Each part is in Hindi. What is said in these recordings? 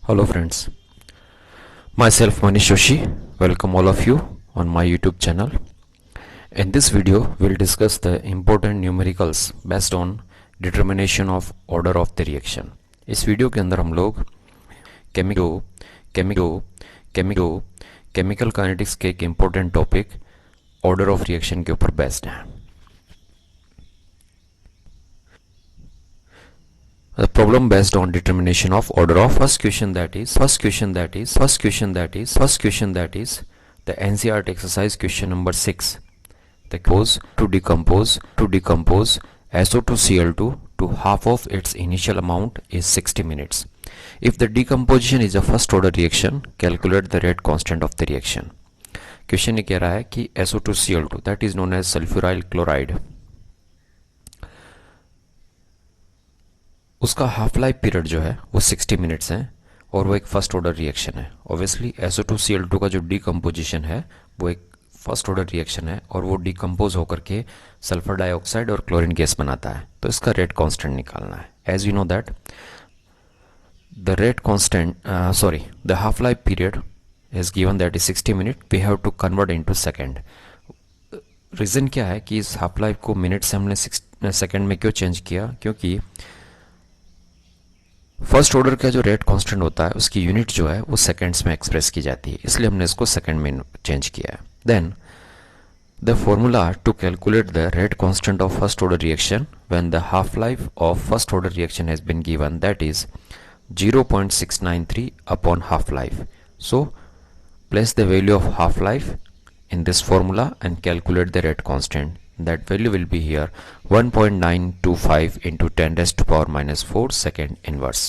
Hello friends, myself Manish Joshi. Welcome all of you on my YouTube channel. In this video, we'll discuss the important numericals based on determination of order of the reaction. इस वीडियो के अंदर हम लोग केमिकल काइनेटिक्स के एक important topic order of reaction के ऊपर बेस्ड है. The problem based on determination of order of first question that is the NCERT exercise question number 6. The cause to decompose SO2Cl2 to half of its initial amount is 60 minutes. If the decomposition is a first order reaction, calculate the rate constant of the reaction. Question ये कह रहा है कि SO2Cl2 that is known as sulfuryl chloride, उसका हाफ लाइफ पीरियड जो है वो 60 मिनट्स है और वो एक फर्स्ट ऑर्डर रिएक्शन है. ऑब्वियसली SO2Cl2 का जो डिकम्पोजिशन है वो एक फर्स्ट ऑर्डर रिएक्शन है और वो डिकम्पोज होकर के सल्फर डाइऑक्साइड और क्लोरीन गैस बनाता है. तो इसका रेट कांस्टेंट निकालना है. As you know that the rate constant the half life period is given that is 60 minute. We have to convert into second. Reason क्या है कि इस हाफ लाइफ को मिनट से हमने सेकंड में क्यों चेंज किया? क्योंकि फर्स्ट ऑर्डर का जो रेट कांस्टेंट होता है उसकी यूनिट जो है वो सेकंड्स में एक्सप्रेस की जाती है, इसलिए हमने इसको सेकंड में चेंज किया है. Then the formula to calculate the rate constant of first order reaction when the half life of first order reaction has been given that is 0.693 upon half life. So place the value of half life in this formula and calculate the rate constant. That value will be here 1.925 into 10 raised to power minus 4 second inverse.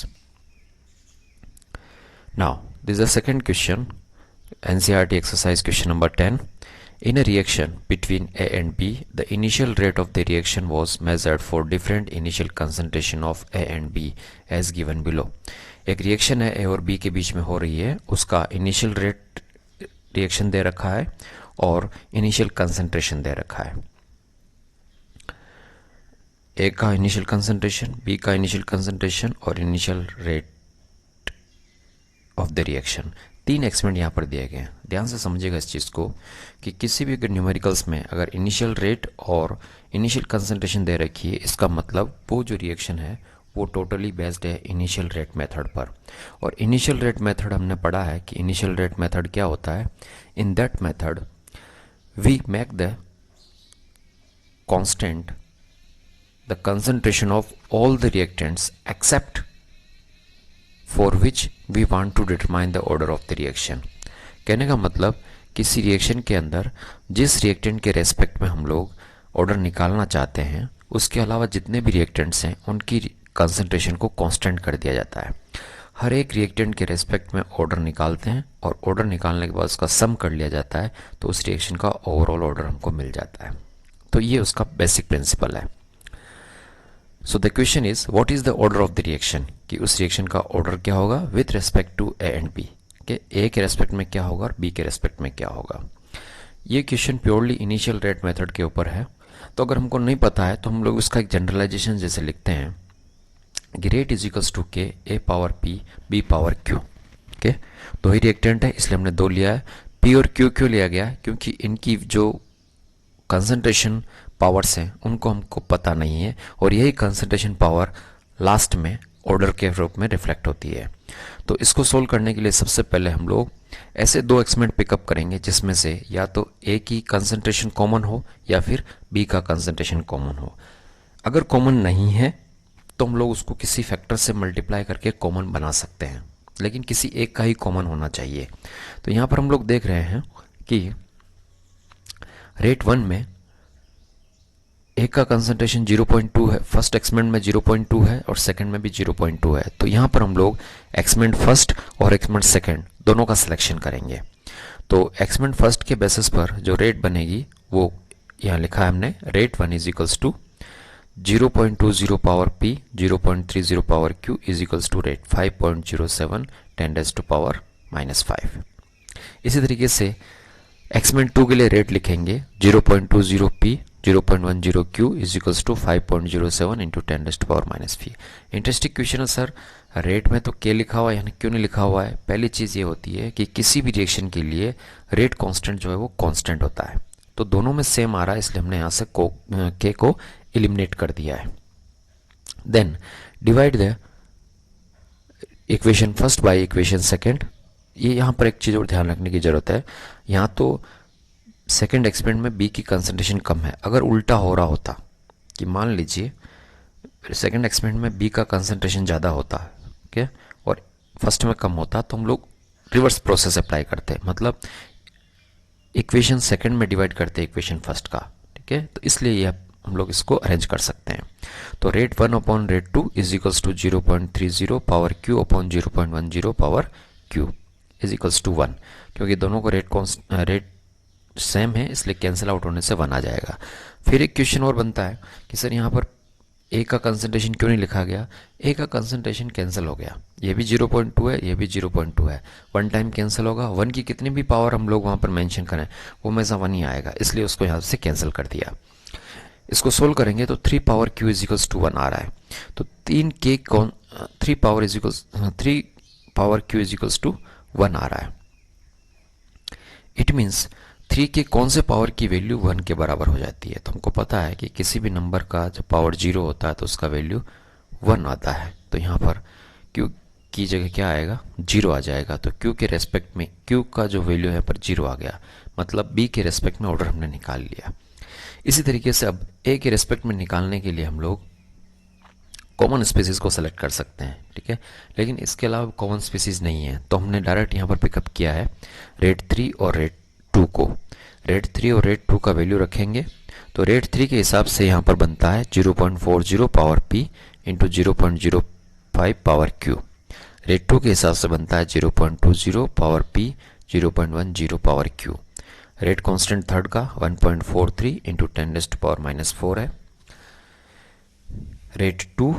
Now this is the second question, NCERT exercise question number 10. In a reaction between A and B, the initial rate of the reaction was measured for different initial concentration of A and B as given below. एक रिएक्शन है A और B के बीच में हो रही है, उसका इनिशियल रेट रिएक्शन दे रखा है और इनिशियल कंसंट्रेशन दे रखा है. ए का इनिशियल कंसंट्रेशन, बी का इनिशियल कंसंट्रेशन और initial rate of the reaction. तीन एक्सपेरिमेंट यहाँ पर दिए गए हैं. ध्यान से समझिएगा इस चीज़ को कि किसी भी न्यूमेरिकल्स में अगर इनिशियल रेट और इनिशियल कंसंट्रेशन दे रखी है, इसका मतलब वो जो रिएक्शन है वो टोटली बेस्ड है इनिशियल रेट मेथड पर. और इनिशियल रेट मेथड हमने पढ़ा है कि इनिशियल रेट मेथड क्या होता है. In that method we make the constant the concentration of all the reactants except for which we want to determine the order of the reaction. कहने का मतलब किसी रिएक्शन के अंदर जिस रिएक्टेंट के रेस्पेक्ट में हम लोग ऑर्डर निकालना चाहते हैं उसके अलावा जितने भी रिएक्टेंट्स हैं उनकी कंसंट्रेशन को कांस्टेंट कर दिया जाता है. हर एक रिएक्टेंट के रेस्पेक्ट में ऑर्डर निकालते हैं और ऑर्डर निकालने के बाद उसका सम कर लिया जाता है तो उस रिएक्शन का ओवरऑल ऑर्डर हमको मिल जाता है. तो ये उसका बेसिक प्रिंसिपल है. So the question is what is the order of the reaction, कि उस रिएक्शन का ऑर्डर क्या होगा with respect to A and B, कि ए के रेस्पेक्ट में क्या होगा और बी के रेस्पेक्ट में क्या होगा. ये question purely initial rate method के ऊपर है. तो अगर हमको नहीं पता है तो हम लोग उसका एक जनरलाइजेशन जैसे लिखते हैं कि rate is equals to K A power P B power Q. Okay, दो ही रिएक्टेंट है इसलिए हमने दो लिया है. पी और क्यू क्यों लिया गया? क्योंकि इनकी जो कंसंट्रेशन पावर्स हैं उनको हमको पता नहीं है और यही कंसंट्रेशन पावर लास्ट में ऑर्डर के रूप में रिफ्लेक्ट होती है. तो इसको सोल्व करने के लिए सबसे पहले हम लोग ऐसे दो एक्सपेरिमेंट पिकअप करेंगे जिसमें से या तो ए की कंसंट्रेशन कॉमन हो या फिर बी का कंसंट्रेशन कॉमन हो. अगर कॉमन नहीं है तो हम लोग उसको किसी फैक्टर से मल्टीप्लाई करके कॉमन बना सकते हैं, लेकिन किसी एक का ही कॉमन होना चाहिए. तो यहाँ पर हम लोग देख रहे हैं कि रेट 1 में एक का कंसंट्रेशन 0.2 है, फर्स्ट एक्सपेरिमेंट में 0.2 है और सेकंड में भी 0.2 है. तो यहाँ पर हम लोग एक्सपेरिमेंट फर्स्ट और एक्सपेरिमेंट सेकंड दोनों का सिलेक्शन करेंगे. तो एक्सपेरिमेंट फर्स्ट के बेसिस पर जो रेट बनेगी वो यहाँ लिखा है हमने, rate 1 is equals to 0.20 power P 0.30 power Q is equals to rate 5.07 10 raised to power minus 5. इसी तरीके से एक्सपेरिमेंट 2 के लिए रेट लिखेंगे 0.20 P 0.10 Q is equals to 5.07 into 10⁻⁻3। Interesting question है सर। रेट में तो K लिखा हुआ है, यहाँ क्यों नहीं लिखा हुआ है? पहली चीज़ ये होती है कि किसी भी रिएक्शन के लिए रेट कांस्टेंट जो है वो कांस्टेंट होता है, तो दोनों में सेम आ रहा है, इसलिए हमने यहाँ से K को एलिमिनेट कर दिया है। Then divide the equation first by equation second. ये यहाँ पर एक चीज़ और ध्यान रखने की ज़रूरत है, यहाँ तो सेकंड एक्सपेरिमेंट में बी की कंसंट्रेशन कम है। अगर उल्टा हो रहा होता कि मान लीजिए सेकंड एक्सपेरिमेंट में बी का कंसंट्रेशन ज़्यादा होता है, ओके, और फर्स्ट में कम होता, तो हम लोग रिवर्स प्रोसेस अप्लाई करते हैं, मतलब इक्वेशन सेकंड में डिवाइड करते हैं इक्वेशन फर्स्ट का, ठीक है। तो इसलिए ये हम लोग इसको अरेंज कर सकते हैं। तो rate 1 upon rate 2 is equals to 0.30 power Q upon 0.10 power Q is equals to 1, क्योंकि दोनों को रेट सेम है, इसलिए कैंसिल आउट होने से 1 आ जाएगा। फिर एक क्वेश्चन और बनता है कि सर यहाँ पर A का कंसंट्रेशन क्यों नहीं लिखा गया? A का कंसंट्रेशन कैंसिल हो गया, ये भी 0.2 है, ये भी 0.2 है, 1 टाइम कैंसिल होगा। 1 की कितनी भी पावर हम लोग वहाँ पर मेंशन करें वो हमेशा 1 ही आएगा, इसलिए उसको यहाँ से कैंसिल कर दिया। इसको सोल्व करेंगे तो 3 power Q is equals to 1 आ रहा है, तो 3 power Q is equals to 1 आ रहा है। इट मीन्स 3 के कौन से पावर की वैल्यू 1 के बराबर हो जाती है? तो हमको पता है कि किसी भी नंबर का जब पावर 0 होता है तो उसका वैल्यू 1 आता है, तो यहाँ पर Q की जगह क्या आएगा? 0 आ जाएगा। तो Q के रेस्पेक्ट में Q का जो वैल्यू है पर 0 आ गया, मतलब B के रेस्पेक्ट में ऑर्डर हमने निकाल लिया। इसी तरीके से अब A के रेस्पेक्ट में निकालने के लिए हम लोग कॉमन स्पीसीज को सेलेक्ट कर सकते हैं, ठीक है, लेकिन इसके अलावा कॉमन स्पीसीज नहीं है, तो हमने डायरेक्ट यहाँ पर पिकअप किया है रेट 3 और रेट 2 को। रेट 3 और रेट 2 का वैल्यू रखेंगे, तो रेट 3 के हिसाब से यहाँ पर बनता है 0.40 power P into 0.05 power Q। Rate 2 के हिसाब से बनता है 0.20 power P 0.10 power Q। Rate constant third का 1.43 इंटू 10⁻⁻4 है। रेट 2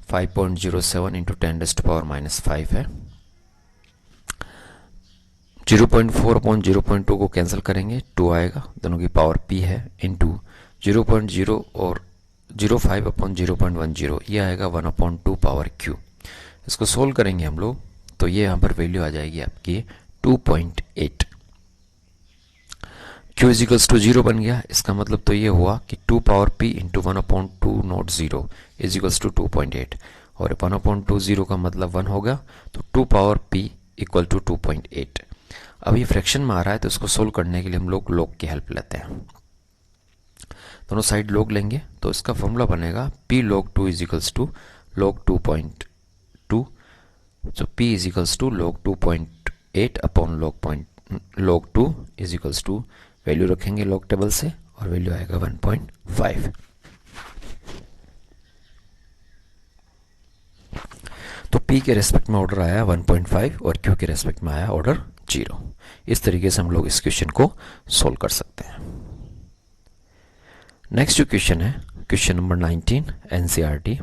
5.07 इंटू 10⁻⁻5 है। 0.4 अपॉन 0.2 को कैंसिल करेंगे, 2 आएगा, दोनों की पावर P है, इंटू 0.0 और 0.5 अपॉन 0.10 ये आएगा 1/2 पावर Q। इसको सोल्व करेंगे हम लोग, तो ये यहाँ पर वैल्यू आ जाएगी आपकी 2.8। Q इज इक्वल्स टू 0 बन गया, इसका मतलब तो ये हुआ कि 2 power P into 1/2 naught 0 is equals to 2.8, और 1/2 का मतलब 1 होगा, तो 2 पावर P इक्वल टू 2.8। अब ये फ्रैक्शन में आ रहा है, तो इसको सोल्व करने के लिए हम लोग लॉग की हेल्प लेते हैं। दोनों साइड लॉग लेंगे, तो इसका फॉर्मूला बनेगा P log 2 is equals to log 2.2, so P is equals to log 2.8 upon log 2 is equals to, value रखेंगे लॉग टेबल से और वैल्यू आएगा 1.5। तो P के रेस्पेक्ट में ऑर्डर आया 1.5 और Q के रेस्पेक्ट में आया ऑर्डर 0। इस तरीके से हम लोग इस क्वेश्चन को सोल्व कर सकते हैं। नेक्स्ट जो क्वेश्चन है, question number 19 NCERT।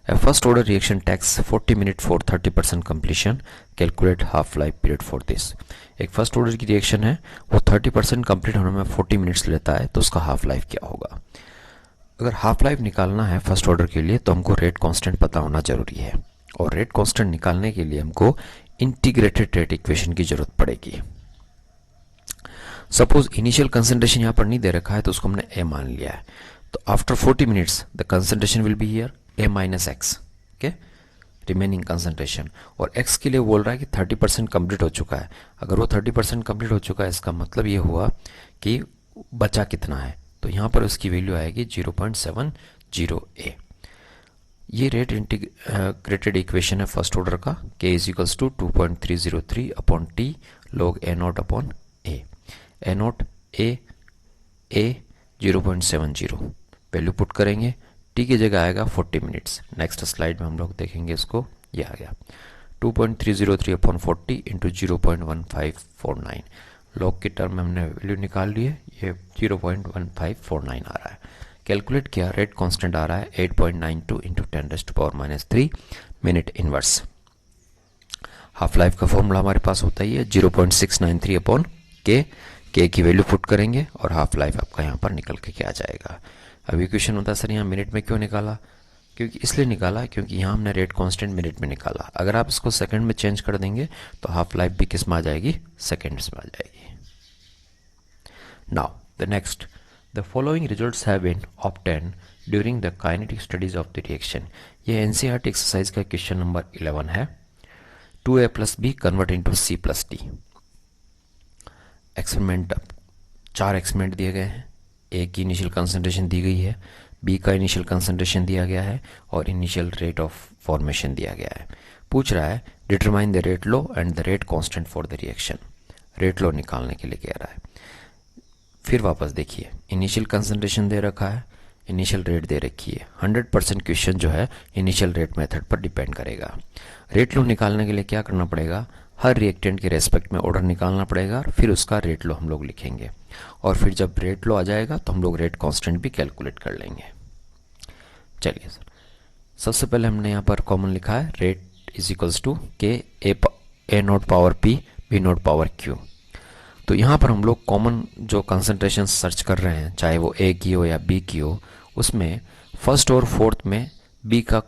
A first order reaction takes 40 minutes for 30% completion. Calculate half life period for this. एक फर्स्ट ऑर्डर की रिएक्शन है, वो 30% कंप्लीट होने में 40 मिनट्स लेता है, तो उसका हाफ लाइफ क्या होगा? अगर हाफ लाइफ निकालना है फर्स्ट ऑर्डर के लिए, तो हमको रेट कांस्टेंट पता होना जरूरी है, और रेट कांस्टेंट निकालने के लिए हमको इंटीग्रेटेड रेट इक्वेशन की जरूरत पड़ेगी। सपोज इनिशियल कंसंट्रेशन यहाँ पर नहीं दे रखा है, तो उसको हमने A मान लिया है, तो after 40 minutes the concentration will be here A minus x, okay, remaining concentration, और x के लिए बोल रहा है कि 30% कंप्लीट हो चुका है। अगर वो 30% कंप्लीट हो चुका है, इसका मतलब ये हुआ कि बचा कितना है, तो यहाँ पर उसकी वैल्यू आएगी 0.70A। ये रेट इंटीग्रेटेड इक्वेशन है फर्स्ट ऑर्डर का, K is equals to 2.303 upon T log A0 upon A। A0 A 0.70, value put करेंगे, T की जगह आएगा 40 मिनट्स। नेक्स्ट स्लाइड में हम लोग देखेंगे इसको, ये आ गया 2.303 अपॉन 40 इंटू 0.1549। लॉग के टर्म में हमने वैल्यू निकाल ली है, ये 0.1549 आ रहा है। कैलकुलेट किया, रेट कांस्टेंट आ रहा है 8.92 into 10⁻³ minute inverse. Half life का फॉर्मूला हमारे पास होता ही है 0.693 अपॉन K। के की वैल्यू पुट करेंगे और हाफ लाइफ आपका यहाँ पर निकल के आ जाएगा। अभी क्वेश्चन होता है सर यहाँ मिनट में क्यों निकाला, क्योंकि इसलिए निकाला क्योंकि यहाँ हमने रेट कांस्टेंट मिनट में निकाला। अगर आप इसको सेकंड में चेंज कर देंगे तो हाफ लाइफ भी किस में आ जाएगी, सेकंड्स में आ जाएगी। Now the next, the following results have been obtained during the kinetic studies of the reaction. ये एनसीईआरटी एक्सरसाइज का क्वेश्चन नंबर 11 है। 2a + b convert into c + d। Experiment, 4 experiment दिए गए हैं। ए की इनिशियल कंसंट्रेशन दी गई है, बी का इनिशियल कंसंट्रेशन दिया गया है और इनिशियल रेट ऑफ फॉर्मेशन दिया गया है। पूछ रहा है determine the rate law and the rate constant for the reaction. Rate law निकालने के लिए कह रहा है। फिर वापस देखिए, इनिशियल कंसंट्रेशन दे रखा है, इनिशियल रेट दे रखी है। 100% क्वेश्चन जो है इनिशियल रेट मेथड पर डिपेंड करेगा। रेट लॉ निकालने के लिए क्या करना पड़ेगा, हर रिएक्टेंट के रेस्पेक्ट में ऑर्डर निकालना पड़ेगा, फिर उसका रेट लॉ हम लोग लिखेंगे और फिर जब रेट लॉ आ जाएगा तो हम लोग रेट कांस्टेंट भी कैलकुलेट कर लेंगे। चलिए सर, सबसे पहले हमने यहाँ पर कॉमन लिखा है rate is equals to K A naught power P B naught power Q. तो यहाँ पर हम लोग कॉमन जो कंसंट्रेशन सर्च कर रहे हैं, चाहे वो ए की हो या बी की हो, उसमें फर्स्ट और फोर्थ में बी का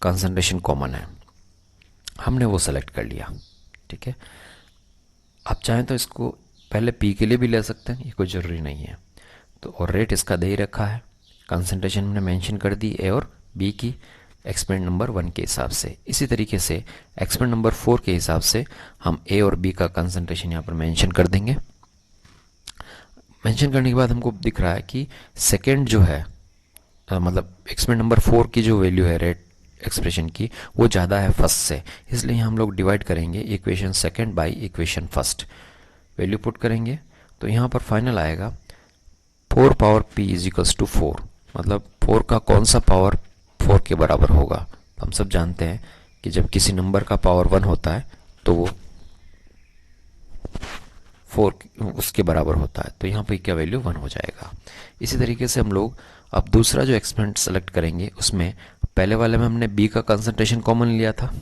कंसंट्रेशन कॉमन है, हमने वो सेलेक्ट कर लिया। ठीक है, आप चाहें तो इसको पहले पी के लिए भी ले सकते हैं, ये कोई ज़रूरी नहीं है। तो और रेट इसका दे ही रखा है, कंसंट्रेशन हमने मेंशन कर दी ए और बी की एक्सपेरिमेंट नंबर 1 के हिसाब से। इसी तरीके से एक्सपेरिमेंट नंबर 4 के हिसाब से हम ए और बी का कंसंट्रेशन यहाँ पर मेंशन कर देंगे। मेंशन करने के बाद हमको दिख रहा है कि सेकेंड जो है मतलब एक्सपेरिमेंट नंबर 4 की जो वैल्यू है रेट एक्सप्रेशन की, वो ज़्यादा है फर्स्ट से, इसलिए हम लोग डिवाइड करेंगे equation second by equation first. Value put करेंगे तो यहाँ पर फाइनल आएगा 4 power p is equals to 4। मतलब 4 का कौन सा पावर 4 के बराबर होगा। हम सब जानते हैं कि जब किसी नंबर का पावर 1 होता है तो वो 4 उसके बराबर होता है, तो यहाँ पर क्या वैल्यू 1 हो जाएगा। इसी तरीके से हम लोग अब दूसरा जो एक्सपेरिमेंट सेलेक्ट करेंगे, उसमें पहले वाले में हमने बी का कंसंट्रेशन कॉमन लिया था,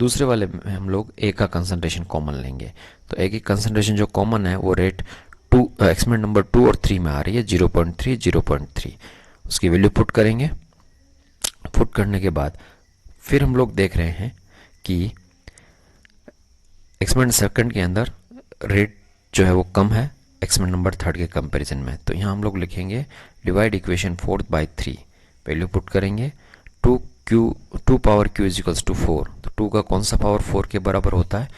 दूसरे वाले में हम लोग ए का कंसंट्रेशन कॉमन लेंगे। तो ए की कंसंट्रेशन जो कॉमन है वो रेट एक्सपेरिमेंट नंबर 2 और 3 में आ रही है 0.3 0.3। उसकी वैल्यू पुट करेंगे। पुट करने के बाद फिर हम लोग देख रहे हैं कि एक्सपेरिमेंट सेकंड के अंदर रेट जो है वो कम है एक्सपेरिमेंट नंबर 3 के कंपैरिजन में। तो यहाँ हम लोग लिखेंगे divide equation 4 by 3। Value put करेंगे 2 power q is equals to 4। तो 2 का कौन सा पावर 4 के बराबर होता है,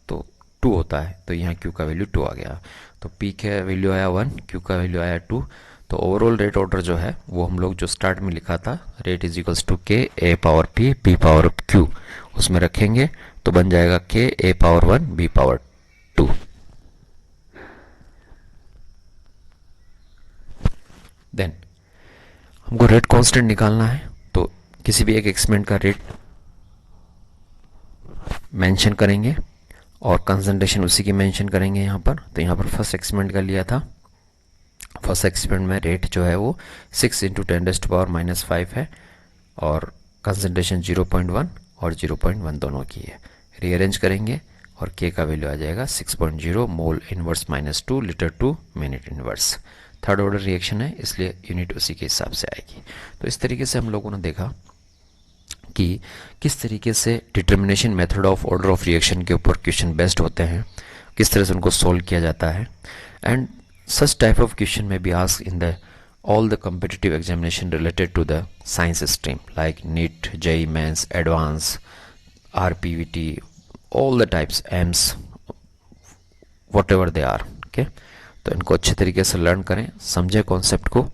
तो 2 होता है, तो यहाँ q का वैल्यू 2 आ गया। तो p का वैल्यू आया 1, q का वैल्यू आया 2। तो ओवरऑल रेट ऑर्डर जो है वो हम लोग जो स्टार्ट में लिखा था rate is equals to k a power p b power q, उसमें रखेंगे तो बन जाएगा k a power 1 b power 2। Then हमको रेट कांस्टेंट निकालना है, तो किसी भी एक एक्सपेरिमेंट का रेट मेंशन करेंगे और कंसंट्रेशन उसी की मेंशन करेंगे यहाँ पर। तो यहाँ पर फर्स्ट एक्सपेरिमेंट का लिया था, फर्स्ट एक्सपेरिमेंट में रेट जो है वो 6 × 10⁻⁵ है और कंसंट्रेशन 0.1 और 0.1 दोनों की है। रीअरेंज करेंगे और k का वैल्यू आ जाएगा 6.0 mole inverse -2 litre to minute inverse. Third order reaction है इसलिए यूनिट उसी के हिसाब से आएगी। तो इस तरीके से हम लोगों ने देखा कि किस तरीके से determination method of order of reaction के ऊपर क्वेश्चन बेस्ड होते हैं, किस तरह से उनको सोल्व किया जाता है। And such type of question में be asked in the all the competitive examination related to the science stream like NEET, JEE Mains, Advance, RPVT, all the types, AIMS, whatever they are, okay? तो इनको अच्छे तरीके से लर्न करें, समझें कॉन्सेप्ट को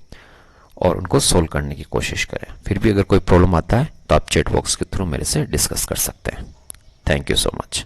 और उनको सोल्व करने की कोशिश करें। फिर भी अगर कोई प्रॉब्लम आता है तो आप चैट बॉक्स के थ्रू मेरे से डिस्कस कर सकते हैं। Thank you so much.